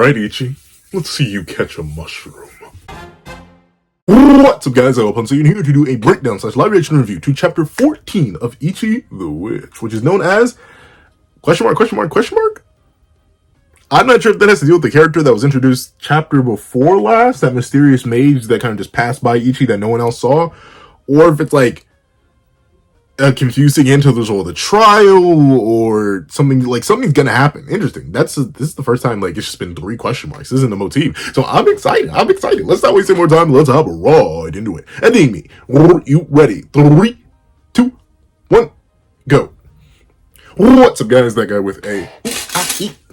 Alright, Ichi. Let's see you catch a mushroom. What's up, guys? I'm Punson here to do a breakdown / live reaction review to chapter 14 of Ichi the Witch, which is known as question mark? I'm not sure if that has to deal with the character that was introduced chapter before last, that mysterious mage that kind of just passed by Ichi that no one else saw, or if it's like a confusing hint to the trial or something, like something's gonna happen. Interesting. This is the first time like it's just been 3 question marks. This isn't the motif, so I'm excited. Let's not waste any more time. Let's hop right into it. Enemy, you ready? 3, 2, 1, go. What's up, guys? That guy with a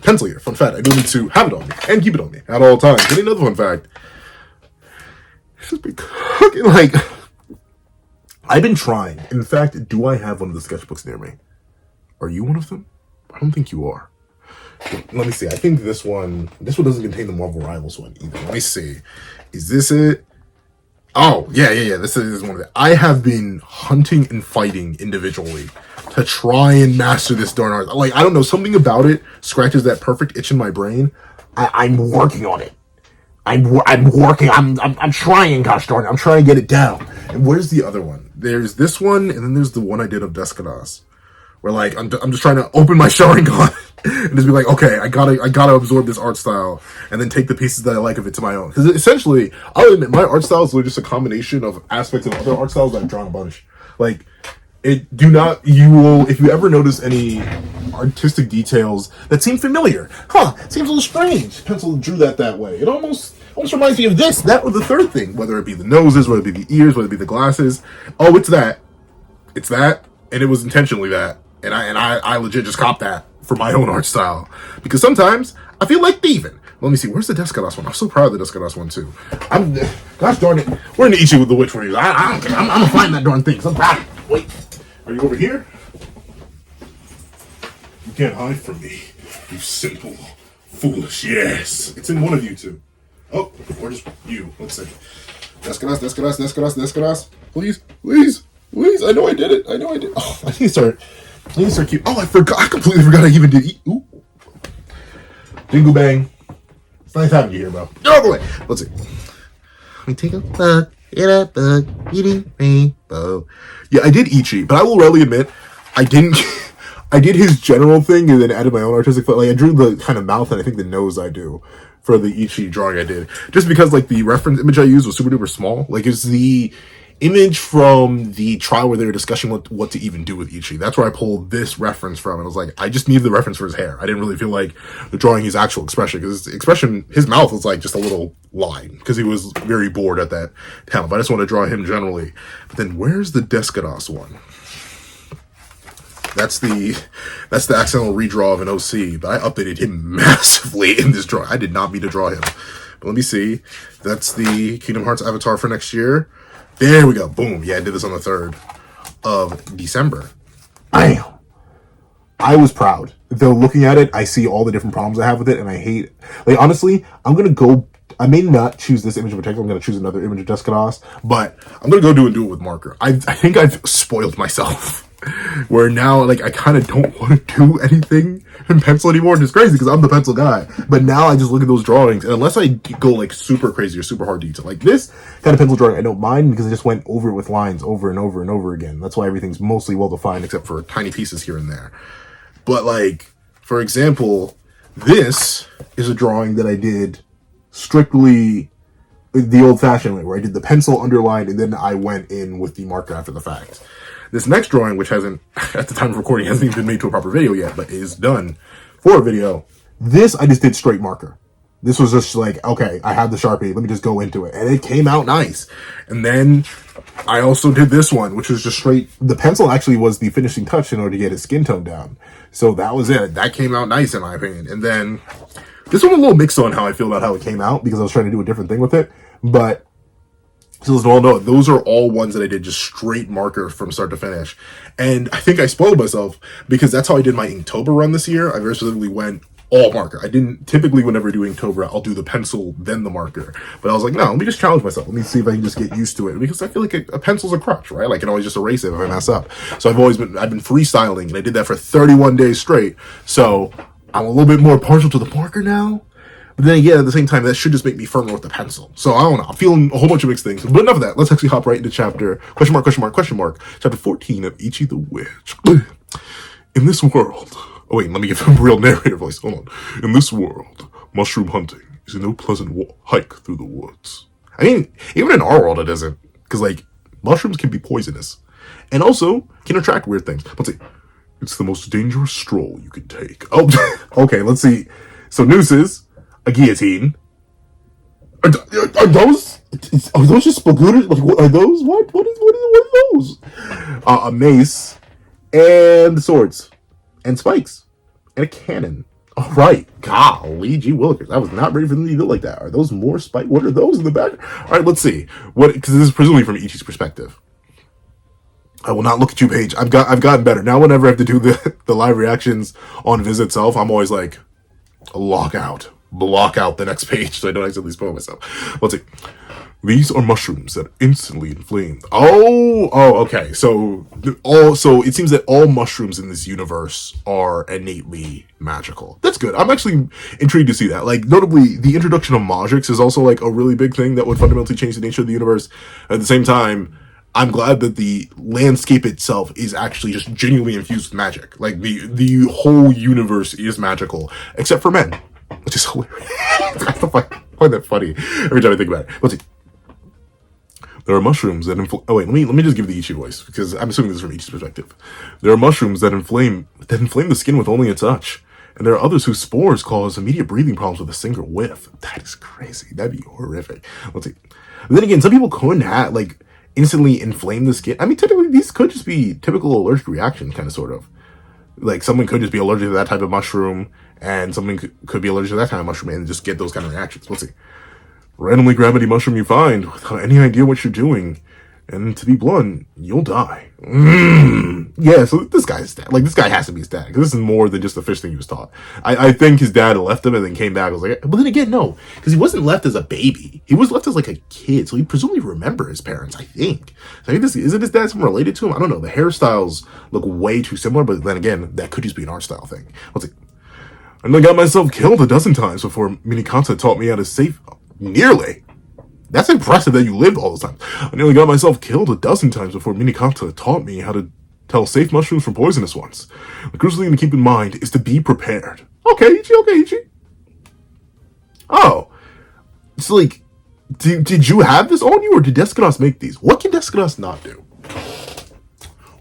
pencil here. Fun fact: I do need to have it on me and keep it on me at all times. And another fun fact: it's just been cooking like. I've been trying. In fact, do I have one of the sketchbooks near me? Are you one of them? I don't think you are. Let me see. I think this one doesn't contain the Marvel Rivals one either. Let me see. Is this it? Oh, yeah. This is one of it. I have been hunting and fighting individually to try and master this darn art. Like, I don't know, something about it scratches that perfect itch in my brain. I'm working on it. I'm working. I'm trying. Gosh darn it! I'm trying to get it down. And where's the other one? There's this one, and then there's the one I did of Descadas, where like I'm just trying to open my Sharingan and just be like, okay, I gotta absorb this art style, and then take the pieces that I like of it to my own. Because essentially, I'll admit, my art style is really just a combination of aspects of other art styles that I've drawn a bunch. Like, if you ever notice any artistic details that seem familiar, it seems a little strange. Pencil drew that way. It almost reminds me of this, that, or the third thing, whether it be the noses, whether it be the ears, whether it be the glasses. Oh, it's that, and it was intentionally that, and I legit just copped that for my own art style, because sometimes I feel like thieving. Let me see, where's the Descadas one? I'm so proud of the Descadas one too. Gosh darn it, we're in the Ichi with the Witch for you. I don't care. I'm gonna find that darn thing. I'm proud. Wait, are you over here? You can't hide from me, you simple, foolish. Yes, it's in one of you two. Oh, or just you. Let's see. Descadas. Please. I know I did it. Oh, I need to start keep. Oh, I completely forgot I even did. Ooh. Jingle bang. It's nice having you here, bro. Get out of the way. Let's see. Let me take a bug. Get a bug. Eating rainbow. Yeah, I did Ichi, but I will readily admit, I didn't. I did his general thing and then added my own artistic. Like, I drew the kind of mouth and I think the nose I do for the Ichi drawing I did. Just because, like, the reference image I used was super duper small. Like, it's the image from the trial where they were discussing what to even do with Ichi. That's where I pulled this reference from. And I was like, I just needed the reference for his hair. I didn't really feel like drawing his actual expression, because his mouth was like just a little line, because he was very bored at that time. But I just want to draw him generally. But then where's the Descadas one? That's the accidental redraw of an OC, but I updated him massively in this drawing. I did not mean to draw him. But let me see. That's the Kingdom Hearts avatar for next year. There we go. Boom. Yeah, I did this on the 3rd of December. Bam. I was proud. Though looking at it, I see all the different problems I have with it, and I hate it. Like, honestly, I may not choose this image in particular. I'm going to choose another image of Descadas, but I'm going to do it with marker. I think I've spoiled myself. Where now, like, I kind of don't want to do anything in pencil anymore. And it's crazy because I'm the pencil guy. But now I just look at those drawings, and unless I go like super crazy or super hard detail, like this kind of pencil drawing, I don't mind, because I just went over it with lines over and over and over again. That's why everything's mostly well defined except for tiny pieces here and there. But like, for example, this is a drawing that I did strictly the old-fashioned way, where I did the pencil underlined and then I went in with the marker after the fact. This next drawing, which hasn't, at the time of recording, hasn't even been made to a proper video yet, but is done for a video. This, I just did straight marker. This was just like, okay, I have the Sharpie, let me just go into it. And it came out nice. And then I also did this one, which was just straight. The pencil actually was the finishing touch in order to get his skin tone down. So that was it. That came out nice, in my opinion. And then this one, a little mixed on how I feel about how it came out, because I was trying to do a different thing with it. But so as all know, those are all ones that I did just straight marker from start to finish. And I think I spoiled myself, because that's how I did my Inktober run this year. I very specifically went all marker. I didn't typically, whenever doing Inktober, I'll do the pencil then the marker. But I was like, no, let me just challenge myself. Let me see if I can just get used to it, because I feel like a pencil's a crutch, right? Like, I can always just erase it if I mess up. So I've been freestyling, and I did that for 31 days straight. So I'm a little bit more partial to the marker now. But then again, at the same time, that should just make me firmer with the pencil. So I don't know. I'm feeling a whole bunch of mixed things. But enough of that. Let's actually hop right into chapter chapter 14 of Ichi the Witch. In this world. Oh wait, let me give a real narrator voice. Hold on. In this world, mushroom hunting is no pleasant hike through the woods. I mean, even in our world, it isn't. Because, like, mushrooms can be poisonous. And also, can attract weird things. Let's see. It's the most dangerous stroll you can take. Oh, okay, let's see. So, nooses, a guillotine. Are those just spagooters? Like, what are those? What are those? A mace, and swords, and spikes, and a cannon. All right, golly, gee willikers, I was not ready for them to do like that. Are those more spike? What are those in the back? All right, let's see. What? Because this is presumably from Ichi's perspective. I will not look at you, Paige. I've gotten better now. Whenever I have to do the live reactions on Viz itself, I'm always like, block out the next page so I don't accidentally spoil myself. Let's see. These are mushrooms that instantly inflame. Okay. So it seems that all mushrooms in this universe are innately magical. That's good. I'm actually intrigued to see that. Like, notably, the introduction of Majik is also like a really big thing that would fundamentally change the nature of the universe. At the same time, I'm glad that the landscape itself is actually just genuinely infused with magic. Like, the whole universe is magical, except for men, which is hilarious. I find that funny every time I think about it. Let's see. There are mushrooms that inflame. Oh wait, let me just give the Ichi voice because I'm assuming this is from Ichi's perspective. There are mushrooms that inflame the skin with only a touch, and there are others whose spores cause immediate breathing problems with a single whiff. That is crazy. That'd be horrific. Let's see. And then again, some people couldn't instantly inflame the skin. I mean, typically these could just be typical allergic reactions, kind of, sort of. Like, someone could just be allergic to that type of mushroom, and someone could be allergic to that kind of mushroom and just get those kind of reactions. Let's see. Randomly grab any mushroom you find without any idea what you're doing, and to be blunt, you'll die. Yeah, so this guy's static. Like, this guy has to be static. This is more than just the fish thing he was taught. I think his dad left him and then came back. I was like, but then again, no, because he wasn't left as a baby. He was left as like a kid, so he presumably remember his parents. I think. So I think isn't his dad something related to him? I don't know. The hairstyles look way too similar, but then again, that could just be an art style thing. Let's see. I nearly got myself killed a dozen times before Minikata taught me how to save. Nearly. That's impressive that you lived all those times. I nearly got myself killed a dozen times before Minikata taught me how to tell safe mushrooms from poisonous ones. The crucial thing to keep in mind is to be prepared. Okay, Ichi. Oh. It's like, did you have this on you, or did Deskanos make these? What can Deskanos not do?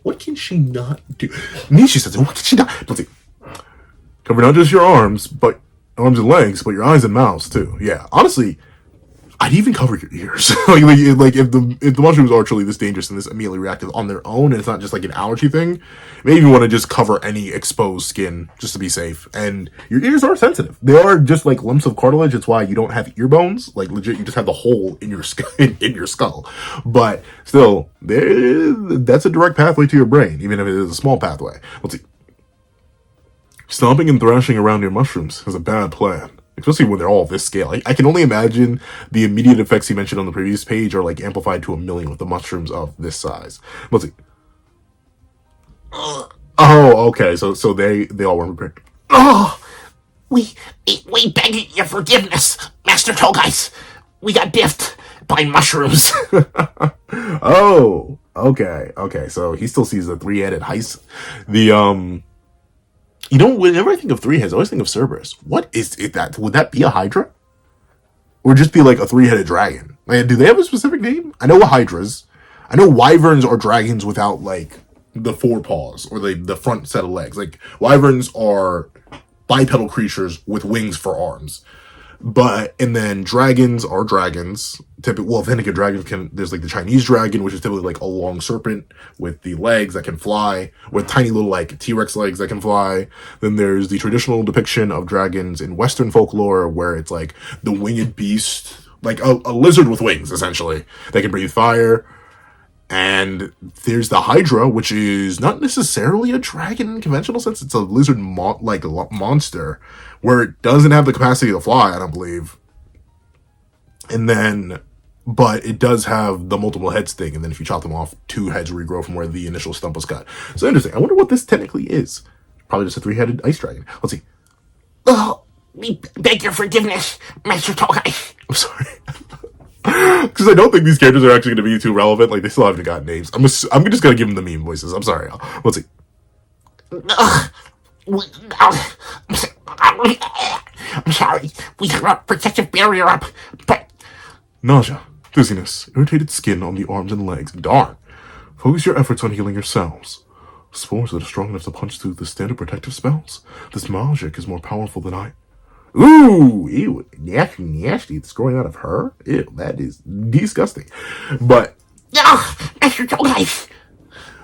What can she not do? Nishi says, what can she not? Let's see. Cover not just your arms and legs, but your eyes and mouths too. Yeah, honestly, I'd even cover your ears. like if the mushrooms are truly this dangerous and this immediately reactive on their own, and it's not just like an allergy thing, maybe you want to just cover any exposed skin just to be safe. And your ears are sensitive; they are just like lumps of cartilage. It's why you don't have ear bones. Like, legit, you just have the hole in your in your skull. But still, that's a direct pathway to your brain, even if it is a small pathway. Let's see. Stomping and thrashing around your mushrooms is a bad plan, especially when they're all of this scale. I can only imagine the immediate effects he mentioned on the previous page are like amplified to 1,000,000 with the mushrooms of this size. Let's see. Oh, okay. So they all weren't prepared. Oh, we beg your forgiveness, Master Togais. We got biffed by mushrooms. Oh, okay. So he still sees the three-headed heist. Whenever I think of three heads, I always think of Cerberus. What is it that? Would that be a Hydra? Or just be like a three-headed dragon? Like, do they have a specific name? I know Hydras. I know Wyverns are dragons without, like, the forepaws or the front set of legs. Like, Wyverns are bipedal creatures with wings for arms. And then dragons are dragons. Then again, dragons there's like the Chinese dragon, which is typically like a long serpent with the legs that can fly, with tiny little like T-Rex legs that can fly. Then there's the traditional depiction of dragons in Western folklore, where it's like the winged beast, like a lizard with wings, essentially, that can breathe fire. And there's the Hydra, which is not necessarily a dragon in conventional sense. It's a lizard monster, where it doesn't have the capacity to fly, I don't believe. But it does have the multiple heads thing, and then if you chop them off, 2 heads regrow from where the initial stump was cut. So interesting. I wonder what this technically is. Probably just a 3-headed ice dragon. Let's see. We beg your forgiveness, Master Togai. I'm sorry. Because I don't think these characters are actually going to be too relevant. Like, they still haven't got names. I'm just going to give them the meme voices. I'm sorry. Let's see. I'm sorry. We have a protective barrier up, but... Nausea, dizziness, irritated skin on the arms and legs. Darn. Focus your efforts on healing yourselves. Spores that are strong enough to punch through the standard protective spells. This Majik is more powerful than I... Ooh, ew, nasty. It's growing out of her? Ew, that is disgusting. But... Master Togai.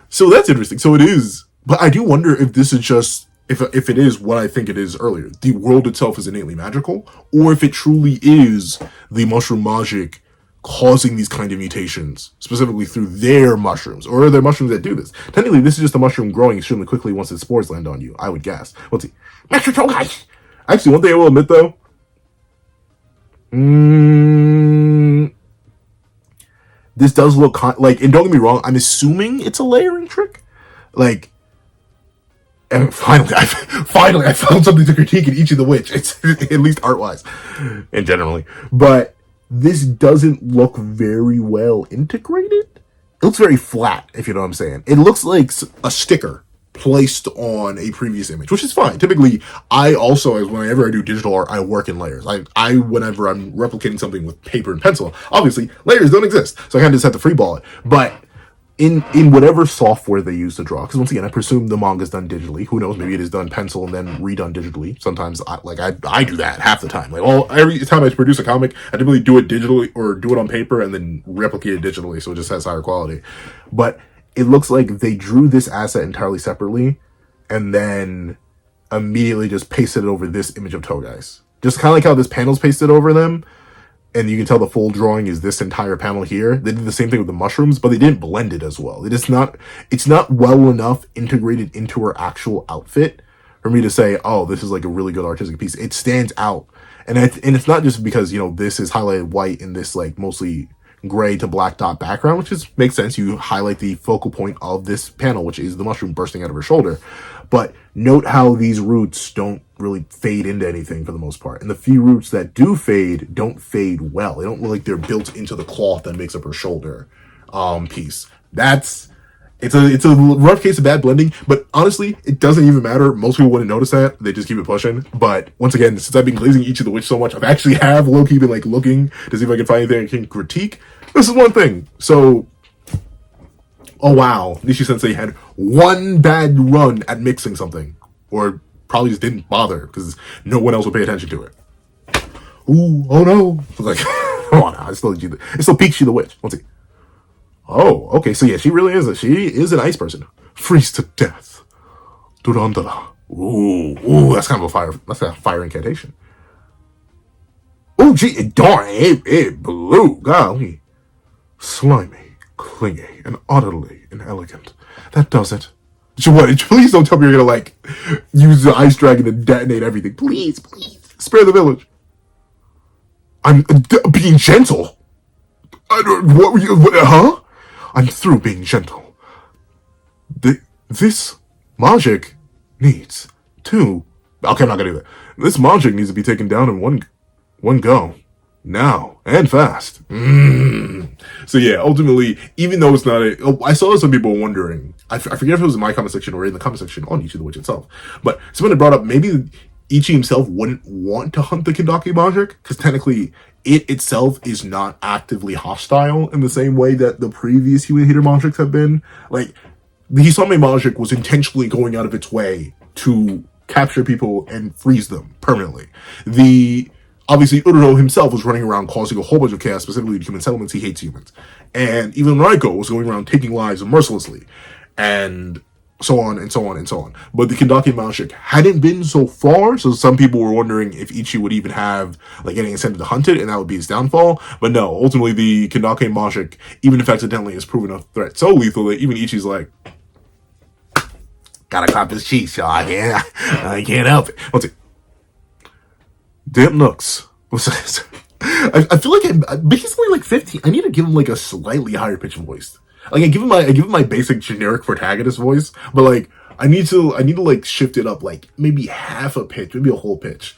So that's interesting. So it is... But I do wonder if this is just... If it is what I think it is earlier, the world itself is innately magical, or if it truly is the mushroom Majik causing these kind of mutations, specifically through their mushrooms, or are there mushrooms that do this? Technically, this is just a mushroom growing extremely quickly once its spores land on you, I would guess. Let's see. Master Togai. Actually, one thing I will admit, though, this does look like, and don't get me wrong, I'm assuming it's a layering trick. Like, and finally, I found something to critique in Ichi the Witch. It's at least art-wise, and generally. But this doesn't look very well integrated. It looks very flat, if you know what I'm saying. It looks like a sticker placed on a previous image, which is fine. Typically, I also, whenever I do digital art, I work in layers. Whenever I'm replicating something with paper and pencil, obviously, layers don't exist. So I kind of just have to freeball it. But in whatever software they use to draw, because once again, I presume the manga's done digitally. Who knows? Maybe it is done pencil and then redone digitally. Sometimes I do that half the time. Like every time I produce a comic, I typically do it digitally or do it on paper and then replicate it digitally, so it just has higher quality. But it looks like they drew this asset entirely separately and then immediately just pasted it over this image of Togai's. Just kind of like how this panel's pasted over them. And you can tell the full drawing is this entire panel here. They did the same thing with the mushrooms, but they didn't blend it as well. It's not well enough integrated into her actual outfit for me to say, oh, this is like a really good artistic piece. It stands out. And it's not just because, this is highlighted white in this like mostly gray to black dot background, which just makes sense. You highlight the focal point of this panel, which is the mushroom bursting out of her shoulder. But note how these roots don't really fade into anything for the most part. And the few roots that do fade don't fade well. They don't look like they're built into the cloth that makes up her shoulder piece. It's a rough case of bad blending, but honestly, it doesn't even matter. Most people wouldn't notice that. They just keep it pushing. But once again, since I've been glazing Ichi the Witch so much, I've actually low-key been like looking to see if I can find anything I can critique. This is one thing. So, oh wow, Nishi-sensei had one bad run at mixing something. Or probably just didn't bother, because no one else would pay attention to it. Ooh, oh no. Like, come on now, it's still Ichi the Witch. Let's see. Oh, okay, so yeah, she is an ice person. Freeze to death. Durandara. Ooh, that's kind of a fire incantation. Oh, gee, darn, it blew. Golly. Slimy, clingy, and utterly inelegant. That does it. Please don't tell me you're gonna, like, use the ice dragon to detonate everything. Please, spare the village. I'm being gentle. What were you, huh? I'm through being gentle. This Majik needs to... Okay, I'm not gonna do that. This Majik needs to be taken down in one go. Now. And fast. So yeah, ultimately, even though it's not I saw some people wondering, I forget if it was in my comment section or in the comment section on Ichi the Witch itself, but someone had brought up maybe Ichi himself wouldn't want to hunt the Kaki Majik, because technically it itself is not actively hostile in the same way that the previous human hater Majiks have been. Like, the Hisame Majik was intentionally going out of its way to capture people and freeze them permanently. Obviously, Ururo himself was running around causing a whole bunch of chaos, specifically in human settlements. He hates humans. And even Raiko was going around taking lives mercilessly. And so on and so on and so on. But the Kaki Majik hadn't been so far, so some people were wondering if Ichi would even have like any incentive to hunt it, and that would be his downfall. But no, ultimately the Kaki Majik, even if accidentally, is proven a threat so lethal that even Ichi's like, gotta clap his cheeks, y'all. I can't help it. Let's see. Damn Nooks. I feel like he's only like 15. I need to give him like a slightly higher pitch voice. Like I give him my basic generic protagonist voice, but like I need to like shift it up like maybe half a pitch, maybe a whole pitch.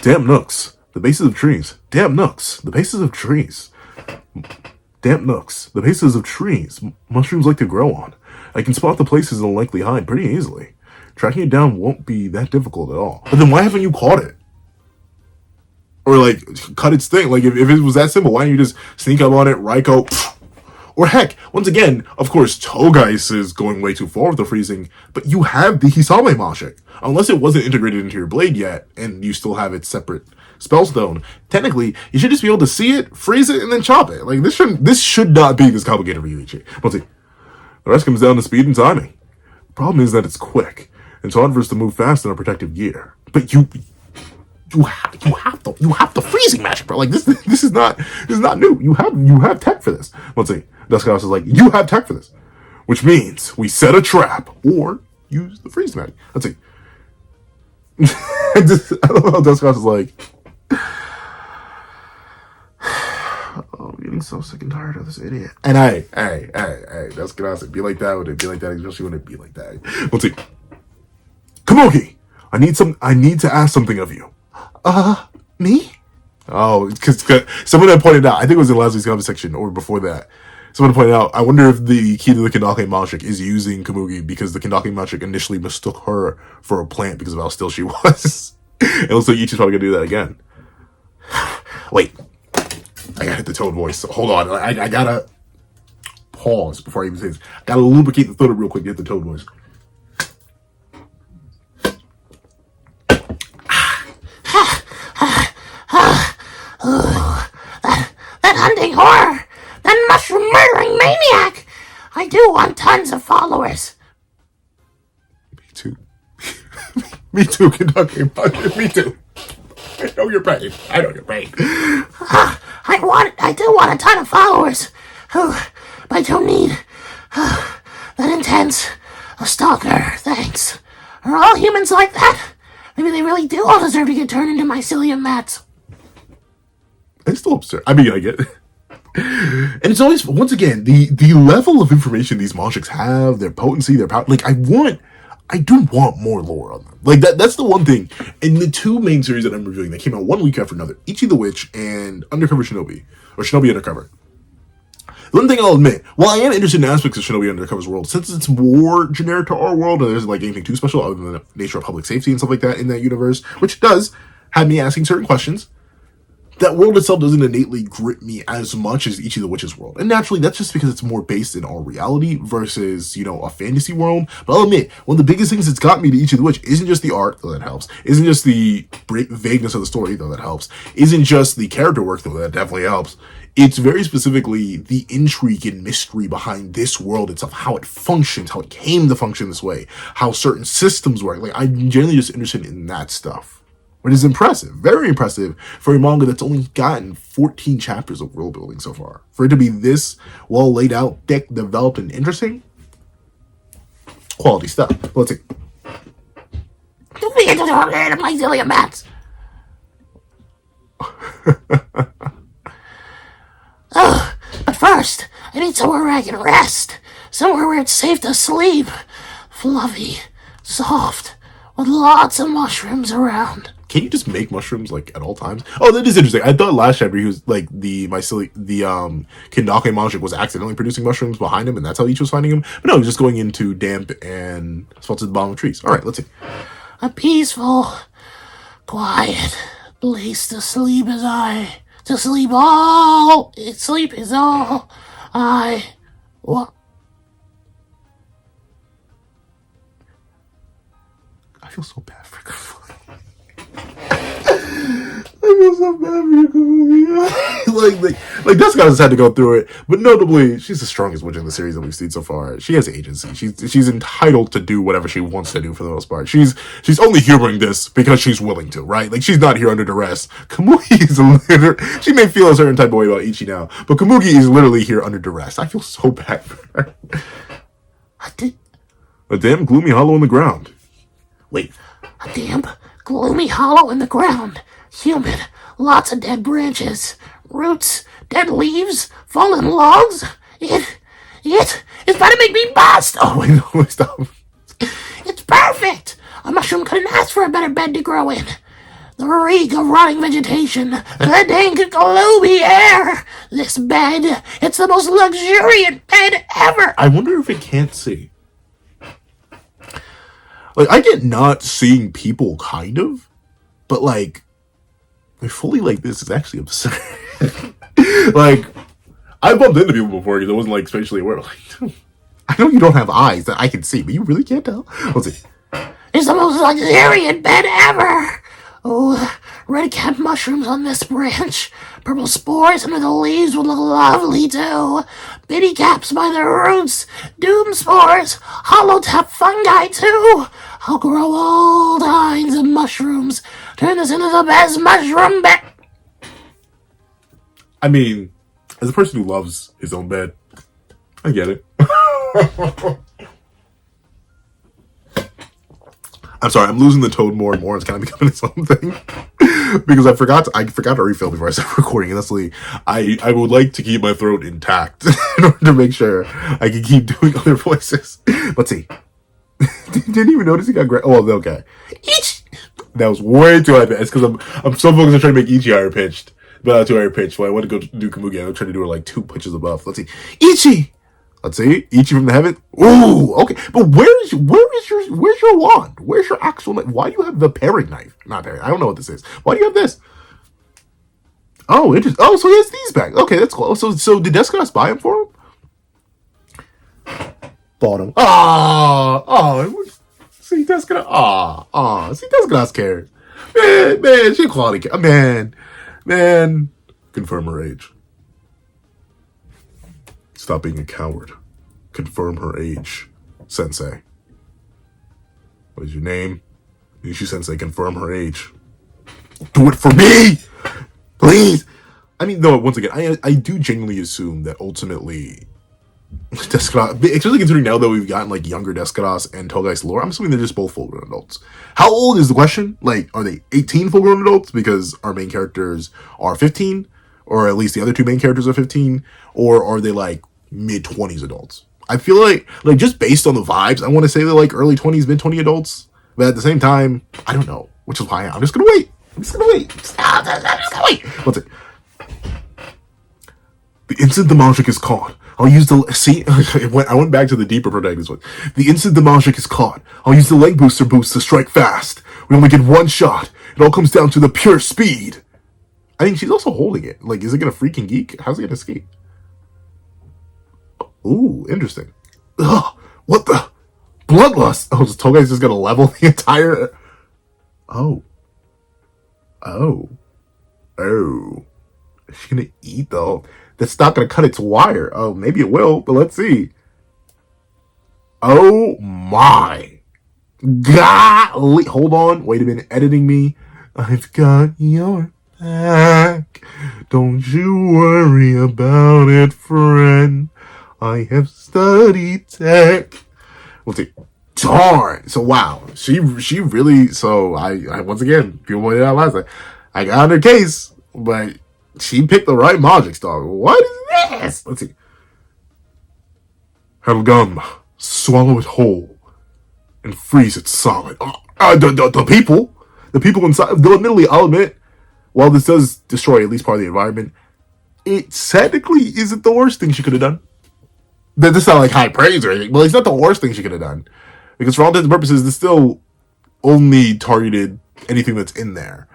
Damp nooks, the bases of trees. Damp nooks, the bases of trees. Damp nooks, the bases of trees. Mushrooms like to grow on. I can spot the places it'll likely hide pretty easily. Tracking it down won't be that difficult at all. But then why haven't you caught it? Or like, cut its thing. Like, if it was that simple, why don't you just sneak up on it, Raiko? Or heck, once again, of course, Togais is going way too far with the freezing, but you have the Hisame Majik. Unless it wasn't integrated into your blade yet, and you still have its separate spellstone, technically, you should just be able to see it, freeze it, and then chop it. Like, this should not be this complicated for you, Ichi. Let's see. The rest comes down to speed and timing. The problem is that it's quick. It's hard for us to move fast in our protective gear. But you have the freezing magic, bro. Like this is not new. You have tech for this. Let's see. Duskhouse is like, you have tech for this, which means we set a trap or use the freeze magic. Let's see. I don't know how Duskhouse is like. Oh, I'm getting so sick and tired of this idiot. And hey, Duskhouse, be like that when it be like that, especially when it be like that. Let's see. Kamoki, I need to ask something of you. Me? Oh, because someone had pointed out, I think it was in last week's comment section or before that, someone pointed out, I wonder if the key to the Kendake Majik is using Kamugi because the Kendake Majik initially mistook her for a plant because of how still she was. It looks like Ichi's probably going to do that again. Wait. I gotta hit the tone voice. So hold on. I gotta pause before I even say this. Gotta lubricate the throat real quick to hit the tone voice. That hunting horror! That mushroom murdering maniac! I do want tons of followers. Me too. Me too, Kentucky. Me too. I know your pain. I do want a ton of followers. But I don't need that intense a stalker, thanks. Are all humans like that? Maybe they really do all deserve to get turned into mycelium mats. It's still absurd. I mean, I get it. And it's always, once again, the level of information these Majiks have, their potency, their power. Like, I do want more lore on them. Like, that's the one thing. In the two main series that I'm reviewing that came out one week after another, Ichi the Witch and Undercover Shinobi, or Shinobi Undercover. The one thing I'll admit, while I am interested in aspects of Shinobi Undercover's world, since it's more generic to our world, and there isn't like anything too special other than the nature of public safety and stuff like that in that universe, which does have me asking certain questions, that world itself doesn't innately grip me as much as Ichi the Witch's world. And naturally, that's just because it's more based in our reality versus, a fantasy world. But I'll admit, one of the biggest things that's got me to Ichi the Witch isn't just the art, though that helps. Isn't just the vagueness of the story, though that helps. Isn't just the character work, though that definitely helps. It's very specifically the intrigue and mystery behind this world itself, how it functions, how it came to function this way, how certain systems work. Like, I'm generally just interested in that stuff. It is impressive, very impressive for a manga that's only gotten 14 chapters of world building so far. For it to be this well laid out, thick, developed, and interesting, quality stuff. Let's see. Don't be into the mycelium mats. But first, I need somewhere where I can rest. Somewhere where it's safe to sleep. Fluffy, soft, with lots of mushrooms around. Can you just make mushrooms like at all times? Oh, that is interesting. I thought last chapter he was like the Kendake Majik was accidentally producing mushrooms behind him, and that's how Ichi was finding him. But no, he was just going into damp and spots at the bottom of trees. All right, let's see. A peaceful, quiet place to sleep is I. To sleep all. Sleep is all I. What? I feel so bad for Kamugi. I feel so bad for Kamugi. like Dusk Goddess had to go through it, but notably, she's the strongest witch in the series that we've seen so far. She has agency. She's entitled to do whatever she wants to do for the most part. She's only humoring this because she's willing to, right? Like, she's not here under duress. Kamugi is she may feel a certain type of way about Ichi now, but Kamugi is literally here under duress. I feel so bad for her. A damn gloomy hollow in the ground. Wait, a damp, gloomy hollow in the ground. Humid, lots of dead branches, roots, dead leaves, fallen logs. It's about to make me bust. Oh, wait, no, stop. It's perfect. A mushroom couldn't ask for a better bed to grow in. the reek of rotting vegetation, the dank, gloomy air. This bed, it's the most luxuriant bed ever. I wonder if it can't see. Like, I get not seeing people, kind of, but like, fully like this is actually absurd. Like, I bumped into people before because I wasn't like spatially aware. Like, I know you don't have eyes that I can see, but you really can't tell. Let's see. It's the most luxuriant bed ever. Oh, red cap mushrooms on this branch. Purple spores under the leaves would look lovely too. Bitty caps by the roots. Doom spores. Hollow tap fungi too. I'll grow all kinds of mushrooms. Turn this into the best mushroom bed. I mean, as a person who loves his own bed, I get it. I'm sorry, I'm losing the tone more and more. It's kind of becoming its own thing because I forgot to refill before I started recording. And honestly, I would like to keep my throat intact in order to make sure I can keep doing other voices. Let's see. Didn't even notice he got great. Oh, okay. Ichi. That was way too high pitched. It's because I'm so focused on trying to make Ichi higher pitched, but not too higher pitched. When I want to go do Kamugi, I'm trying to do her like 2 pitches above. Let's see. Ichi. Let's see. Ichi from the heaven. Ooh, okay. But where's your wand? Where's your actual knife? Why do you have the paring knife? Not paring. I don't know what this is. Why do you have this? Oh, interesting. Oh, so he has these back. Okay, that's cool. So did Descos buy him for him? Bought him. See, Descos. See, Descos cares. Man, she quality care. Man. Confirm her age. Stop being a coward. Confirm her age, Sensei. What is your name? Ichi Sensei, confirm her age. Do it for me! Please! I mean, though, once again, I do genuinely assume that ultimately Descos, especially considering now that we've gotten like younger Descos and Togai's lore, I'm assuming they're just both full-grown adults. How old is the question? Like, are they 18 full-grown adults because our main characters are 15? Or at least the other 2 main characters are 15? Or are they like mid-20s adults? I feel like just based on the vibes, I want to say they're like early 20s, mid-20 adults. But at the same time, I don't know. Which is why I'm just gonna wait. I'm just gonna wait. What's it? The instant the Majik is caught, I'll use the... See? I went back to the deeper protagonist one. The instant the Majik is caught, I'll use the leg boost to strike fast. We only get 1 shot. It all comes down to the pure speed. I think she's also holding it. Like, is it gonna freaking geek? How's it gonna escape? Ooh, interesting. Ugh, what the? Bloodlust! Oh, so Togai's just gonna level the entire... Oh. Is she gonna eat, though? That's not gonna cut its wire. Oh, maybe it will, but let's see. Oh my. Golly. Hold on. Wait a minute. Editing me. I've got your back. Don't you worry about it, friend. I have studied tech. Let's see. Darn. So wow. She really, so I once again, people pointed out last time, I got on her case, but she picked the right Majik star. What is this? Let's see. Helgum, swallow it whole and freeze it solid. The people inside, though admittedly, I'll admit, while this does destroy at least part of the environment, it technically isn't the worst thing she could have done. That's not like high praise or anything, but it's not the worst thing she could have done. Because for all intents and purposes, this still only targeted anything that's in there.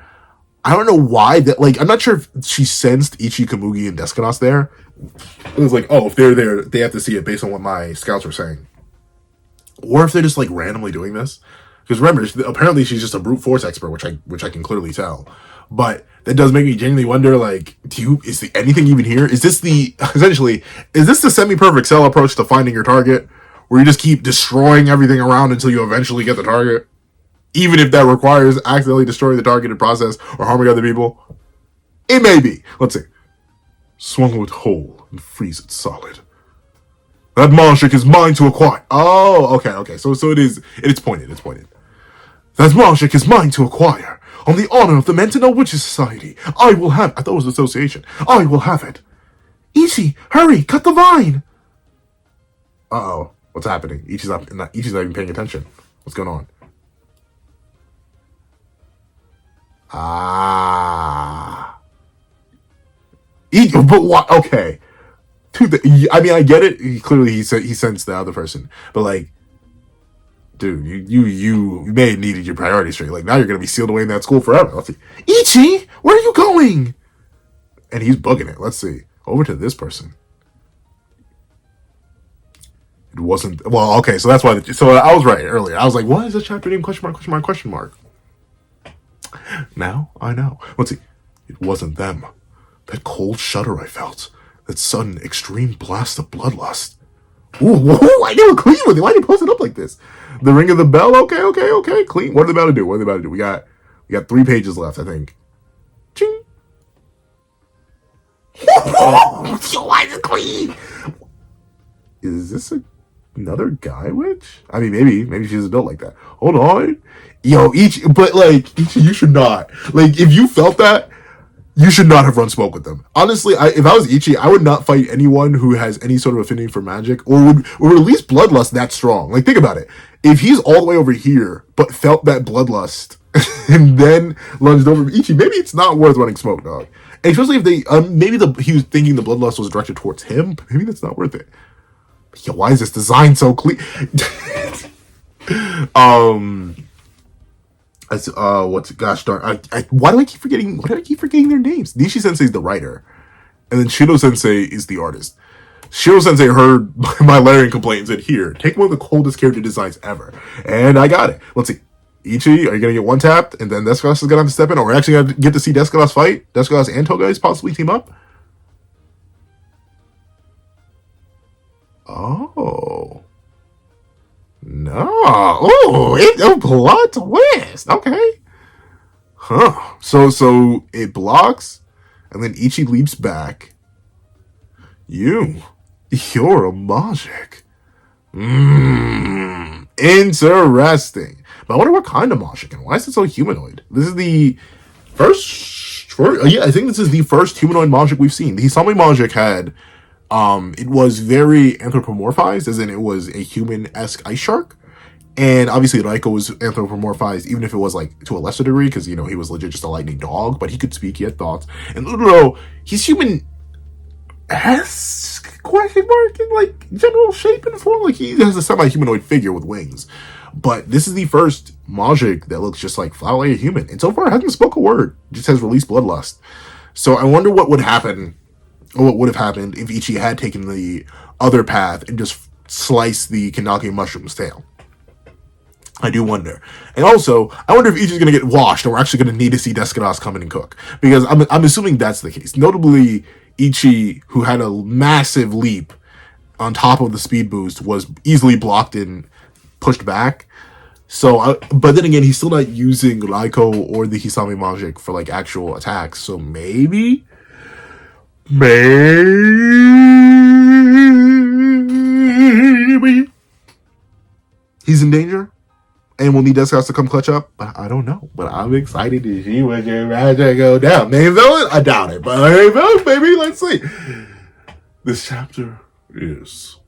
I don't know why that, like, I'm not sure if she sensed Ichi, Kamugi, and Descos there. It was like, oh, if they're there, they have to see it based on what my scouts were saying. Or if they're just, like, randomly doing this. Because remember, apparently she's just a brute force expert, which I can clearly tell. But that does make me genuinely wonder, like, is anything even here? Is this the semi-perfect cell approach to finding your target? Where you just keep destroying everything around until you eventually get the target? Even if that requires accidentally destroying the targeted process or harming other people? It may be. Let's see. Swallow it whole and freeze it solid. That Majik is mine to acquire. Oh, okay. So it's pointed. That Majik is mine to acquire. On the honor of the Mentino Witches Society, I will have... I thought it was association. I will have it. Ichi, hurry, cut the vine. Uh-oh. What's happening? Ichi's not even paying attention. What's going on? Ah. But what? Okay. I mean, I get it. He said he sensed the other person, but like, dude, you may have needed your priorities straight. Like now you're gonna be sealed away in that school forever. Let's see. Ichi, where are you going? And he's bugging it. Let's see. Over to this person. It wasn't. Well, okay, so that's why. So I was right earlier. I was like, what is this chapter name? Question mark, question mark, question mark. Now I know. Let's see. It wasn't them. That cold shudder I felt. That sudden extreme blast of bloodlust. Ooh, why they were clean with it? Why they post it up like this? The ring of the bell. Okay. Clean. What are they about to do? We got 3 pages left, I think. Ching. Why is it clean? Is this another guy witch? I mean, maybe she's built like that. Hold on. Yo, Ichi, but like, Ichi, you should not. Like, if you felt that, you should not have run smoke with them. Honestly, if I was Ichi, I would not fight anyone who has any sort of affinity for magic or would release bloodlust that strong. Like, think about it. If he's all the way over here, but felt that bloodlust and then lunged over Ichi, maybe it's not worth running smoke, dog. And especially if they, he was thinking the bloodlust was directed towards him. Maybe that's not worth it. Yo, why is this design so clean? Gosh darn, why do I keep forgetting their names? Nishi Sensei is the writer, and then Shido Sensei is the artist. Shido Sensei heard my Larian complaint and said, here, take one of the coldest character designs ever. And I got it. Let's see. Ichi, are you gonna get one tapped and then Descalados is gonna have to step in, or we're actually gonna get to see Descalados fight? Descalados and Togais possibly team up? Oh. No. Oh, it's a plot twist. Okay. Huh. So it blocks, and then Ichi leaps back. You're a Majik. Interesting. But I wonder what kind of Majik, and why is it so humanoid? This is the first I think this is the first humanoid Majik we've seen. The Hisami Majik had it was very anthropomorphized, as in it was a human-esque ice shark. And obviously Raiko was anthropomorphized, even if it was like to a lesser degree, because he was legit just a lightning dog, but he could speak, he had thoughts. And Ururo, he's human-esque question mark in like general shape and form. Like he has a semi-humanoid figure with wings. But this is the first Majik that looks just like flat like a human. And so far it hasn't spoke a word, just has released bloodlust. So I wonder what would happen, or what would have happened if Ichi had taken the other path and just sliced the Kanaki mushroom's tail. I do wonder. And also, I wonder if Ichi's going to get washed, and we're actually going to need to see Descalados come in and cook. Because I'm assuming that's the case. Notably, Ichi, who had a massive leap on top of the speed boost, was easily blocked and pushed back. So, but then again, he's still not using Raiko or the Hisami Majik for like actual attacks. So maybe he's in danger, and we'll need Descalados to come clutch up. But I don't know. But I'm excited to see when your magic go down. Main villain? I doubt it. But main villain, baby, let's see. This chapter is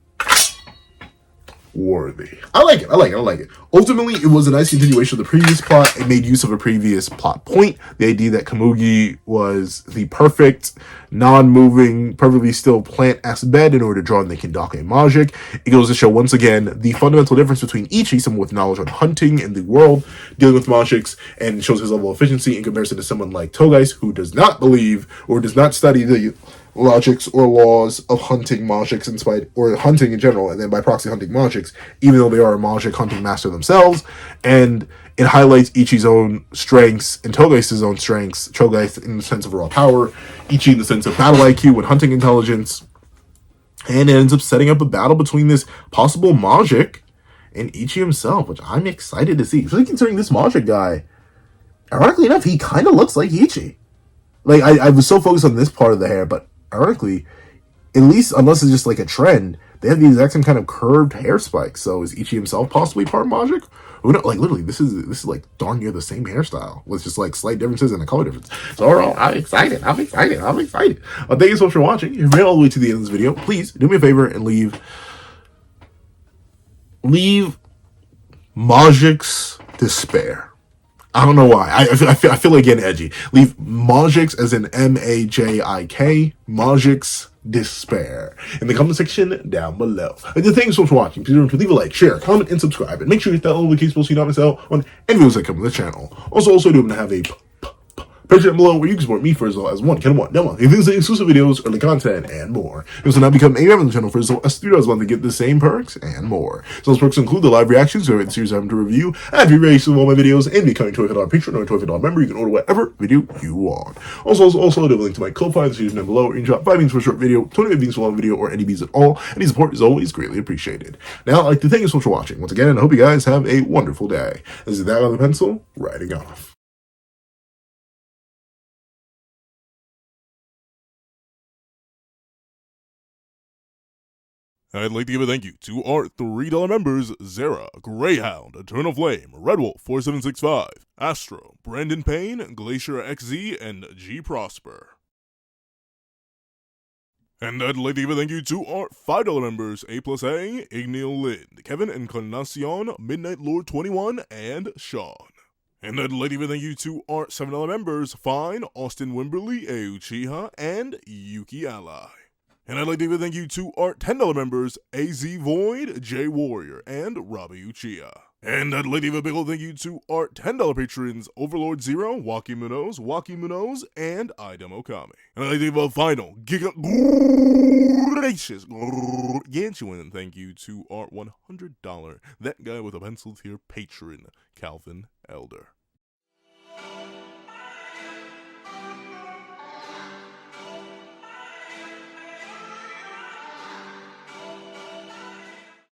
worthy. I like it. Ultimately, it was a nice continuation of the previous plot. It made use of a previous plot point. The idea that Komugi was the perfect, non-moving, perfectly still plant-esque bed in order to draw in the Kindake Majik. It goes to show once again the fundamental difference between Ichi, someone with knowledge on hunting and the world, dealing with Majiks, and shows his level of efficiency in comparison to someone like Togais, who does not believe or does not study the logics or laws of hunting Majiks or hunting in general, and then by proxy hunting Majiks, even though they are a Majik hunting master themselves. And it highlights Ichi's own strengths and Togais' own strengths. Togais in the sense of raw power, Ichi in the sense of battle IQ and hunting intelligence. And it ends up setting up a battle between this possible Majik and Ichi himself, which I'm excited to see. Especially considering this Majik guy, ironically enough, he kind of looks like Ichi. Like, I was so focused on this part of the hair, but ironically, at least, unless it's just like a trend, they have the exact same kind of curved hair spikes. So is Ichi himself possibly part Majik? Like, literally, this is like darn near the same hairstyle with just like slight differences in the color difference. So overall, I'm excited. Thank you so much for watching. If you made it all the way to the end of this video, please do me a favor and leave Majik's despair. I don't know why. I feel like getting edgy. Leave Majik's as in Majik, Majik's Despair in the comment section down below. And thanks so much for watching. Please remember to leave a like, share, comment, and subscribe. And make sure you hit that little notification bell so you don't miss out on any videos that come on the channel. Also do have a Patreon below where you can support me for as well as one things like exclusive videos, early content, and more. You also now become a member of the channel for as well as $3 a month to get the same perks and more. So those perks include the live reactions, the series I'm to review, and reviews of all my videos, and becoming a $25 Patreon or a $25 member. You can order whatever video you want. Also, I have a link to my Ko-Fi in the description down below, where you can drop 5 beans for a short video, 25 beans for a long video, or any beans at all. Any support is always greatly appreciated. Now, I'd like to thank you so much for watching once again, and I hope you guys have a wonderful day. This is that on the pencil, writing off. I'd like to give a thank you to our $3 members, Zara, Greyhound, Eternal Flame, Redwolf 4765, Astro, Brandon Payne, Glacier XZ, and G Prosper. And I'd like to give a thank you to our $5 members, A+A, Ignil Lind, Kevin Encarnacion, Midnight Lord 21, and Sean. And I'd like to give a thank you to our $7 members, Fine, Austin Wimberly, Uchiha, and Yuki Ally. And I'd like to give a thank you to our $10 members, AZ Void, J Warrior, and Robbie Uchiha. And I'd like to give a big old thank you to our $10 patrons, Overlord Zero, Waki Munoz, and Idem Okami. And I'd like to give a final gracious gargantuan thank you to our $100 That Guy with a Pencil tier patron, Calvin Elder.